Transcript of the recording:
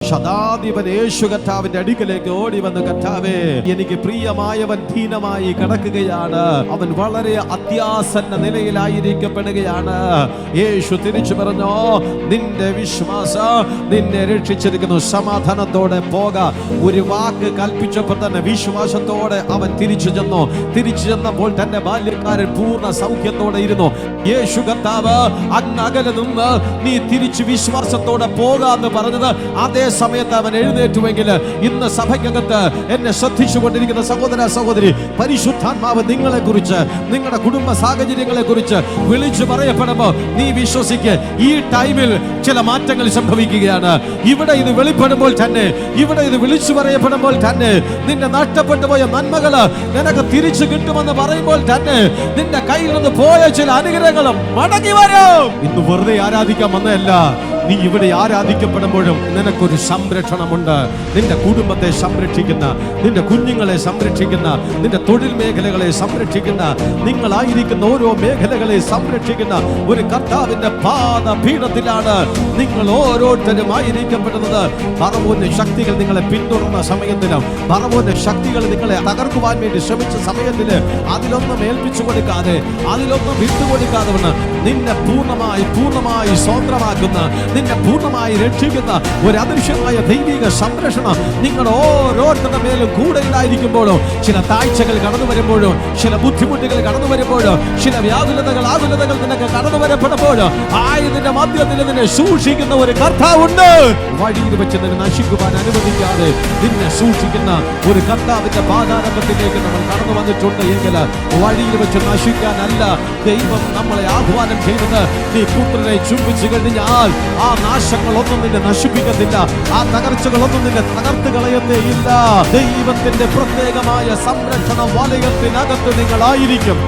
ശതാധിപൻ യേശു കർത്താവിന്റെ അടുക്കലേക്ക് ഓടി വന്ന്, കർത്താവേ, എനിക്ക് പ്രിയമായവൻ ധീനമായി കിടക്കുകയാണ്, അവൻ വളരെ അത്യാസന്ന നിലയിലായിരിക്കപ്പെടുകയാണ്. യേശു തിരിച്ചു പറഞ്ഞു, നിന്റെ വിശ്വാസം നിന്നെ രക്ഷിച്ചിരിക്കുന്നു, സമാധാനത്തോടെ പോക. ഒരു വാക്ക് കൽപ്പിച്ചപ്പോൾ തന്നെ വിശ്വാസത്തോടെ അവൻ തിരിച്ചു ചെന്നു. തിരിച്ചു ചെന്നപ്പോൾ തന്റെ ബാല്യക്കാരൻ പൂർണ്ണ സൗഖ്യത്തോടെ ഇരുന്നു. യേശു കർത്താവ് അങ്ങ് അകലെ നിന്ന് നീ തിരിച്ചു വിശ്വാസത്തോടെ പോകാന്ന് പറഞ്ഞത് അതേ സമയത്ത് അവൻ എഴുന്നേറ്റുവെങ്കിൽ ഇന്ന് സഭയ്ക്കകത്ത് എന്നെ ശ്രദ്ധിച്ചുകൊണ്ടിരിക്കുന്ന സഹോദര സഹോദരി, പരിശുദ്ധാത്മാവ് നിങ്ങളെ കുറിച്ച്, നിങ്ങളുടെ കുടുംബ സാഹചര്യങ്ങളെ കുറിച്ച് വിളിച്ചു പറയപ്പെടുമ്പോൾ നീ വിശ്വസിക്ക്. ഈ ടൈമിൽ ചില മാറ്റങ്ങൾ സംഭവിക്കുകയാണ്. ഇവിടെ ഇത് വെളിപ്പെടുമ്പോൾ തന്നെ, ഇവിടെ ഇത് വിളിച്ചു പറയപ്പെടുമ്പോൾ തന്നെ, നിന്റെ നഷ്ടപ്പെട്ടു പോയ നന്മകള് നിനക്ക് തിരിച്ചു കിട്ടുമെന്ന് പറയുമ്പോൾ തന്നെ നിന്റെ കയ്യിൽ നിന്ന് പോയ ചില അനുഗ്രഹങ്ങളും മടങ്ങി വരും. ഇന്ന് വെറുതെ ആരാധിക്കാൻ വന്നതല്ല, നീ ഇവിടെ ആരാധിക്കപ്പെടുമ്പോഴും നിനക്കൊരു സംരക്ഷണമുണ്ട്. നിന്റെ കുടുംബത്തെ സംരക്ഷിക്കുന്ന, നിന്റെ കുഞ്ഞുങ്ങളെ സംരക്ഷിക്കുന്ന, നിന്റെ തൊഴിൽ മേഖലകളെ സംരക്ഷിക്കുന്ന, നിങ്ങളായിരിക്കുന്ന ഓരോ മേഖലകളെ സംരക്ഷിക്കുന്ന ഒരു കർത്താവിന്റെ പാദപീഠത്തിലാണ് നിങ്ങൾ ഓരോരുത്തരും ആയിരിക്കപ്പെടുന്നത്. ഫറവോന്റെ ശക്തികൾ നിങ്ങളെ പിന്തുടർന്ന സമയത്തിലും, ഫറവോന്റെ ശക്തികൾ നിങ്ങളെ തകർക്കുവാൻ വേണ്ടി ശ്രമിച്ച സമയത്തില് അതിലൊന്നും ഏൽപ്പിച്ചു കൊടുക്കാതെ, അതിലൊന്നും വിട്ടുകൊടുക്കാതെ വന്ന് നിന്നെ പൂർണ്ണമായി സ്വതന്ത്രമാക്കുന്ന, നിന്നെ പൂർണ്ണമായി രക്ഷിക്കുന്ന ഒരു അദൃശ്യമായ ദൈവിക സംരക്ഷണം നിങ്ങൾ ഓരോരുത്തരുടെ മേലും കൂടെ ഉണ്ടായിരിക്കുമ്പോഴോ, ചില താഴ്ചകൾ കടന്നു വരുമ്പോഴോ, ചില ബുദ്ധിമുട്ടുകൾ കടന്നു വരുമ്പോഴോ, ചില ആകുലതകൾ നിനക്ക് കടന്നു വരപ്പെടുമ്പോഴോ, ആയതിന്റെ മധ്യത്തിൽ നിന്നെ സൂക്ഷിക്കുന്ന ഒരു കർത്താവുണ്ട്. വഴിയിൽ വെച്ച് നിന്നെ നശിക്കുവാൻ അനുവദിക്കാതെ നിന്നെ സൂക്ഷിക്കുന്ന ഒരു കർത്താവിന്റെ പാതാരംഭത്തിലേക്ക് നമ്മൾ കടന്നു വന്നിട്ടുണ്ട് എങ്കിൽ വഴിയിൽ വെച്ച് നശിക്കാനല്ല ദൈവം നമ്മളെ ആഹ്വാനം ചെയ്തത്. നീ പുത്രനെ ചുംബിച്ചു കഴിഞ്ഞാൽ ആ നാശങ്ങളൊന്നും നിന്നെ നശിപ്പിക്കത്തില്ല, ആ തകർച്ചകളൊന്നും നിന്നെ തകർത്ത് കളയത്തേയില്ല. ദൈവത്തിന്റെ പ്രത്യേകമായ സംരക്ഷണ വലയത്തിനകത്ത് നിങ്ങളായിരിക്കും.